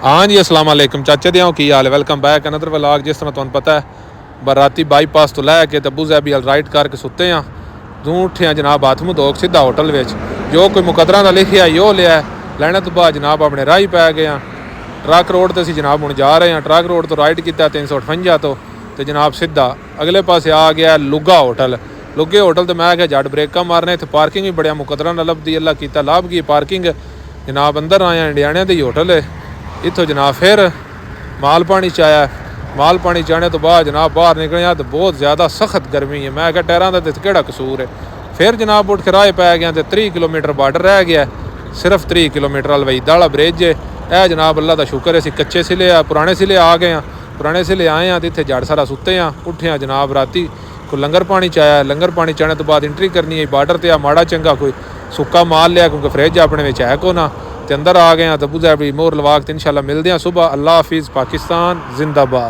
हाँ जी, अस्सलाम वालेकुम चाचे दियाँ की हाल है। Welcome back another vlog. जिस तरह तुहानू पता है बराती बाईपास तो लैके तो अबू ज़ैबी राइट करके सुते हाँ। जूं उठे जनाब हथ मुँह धो सीधा होटल में जो कोई मुकदरा का लिखिया यो लिया लैने तो बाद जनाब अपने राही पै गए हाँ। ट्रक रोड तो असी जनाब हूँ जा रहे हैं। ट्रक रोड तो राइट किया 358 तो जनाब सीधा अगले पासे आ गया लुगा होटल। लुगे होटल तो मैं क्या जट ब्रेका मारने इतने पार्किंग भी बड़िया मुकदरा न लभदी अल्लाह किया लाभ की पार्किंग जनाब अंदर आया इंडियाने दी होटल है। इतों जनाब फिर माल पानी च आया। माल पानी चाने तो बाद जनाब बाहर निकलिया तो बहुत ज़्यादा सख्त गर्मी है। मैं क्या टायरों का तो केड़ा कसूर है। फिर जनाब उठ के राह पै गया तो 3 किलोमीटर बार्डर रह गया। सिर्फ 3 किलोमीटर अलवईदा वाला ब्रिज है। यह जनाब अल्लाह का शुक्र है असी कच्चे सिले पुराने सिले आ गए हैं। पुराने सिले आए हैं तो इतने जड़ सारा सुते हैं। उठे हैं जनाब राती को लंगर पानी च आया। लंगर पानी चाने तो बाद एंट्री करनी है बार्डर पर। माड़ा चंगा कोई सुक्का माल लिया क्योंकि फ्रिज अपने में है को ना ते अंदर आ गए हैं। तो अबू ज़ैबी मोहर लवा के इंशाल्लाह मिलते हैं सुबह। अल्लाह हाफिज़। पाकिस्तान जिंदाबाद।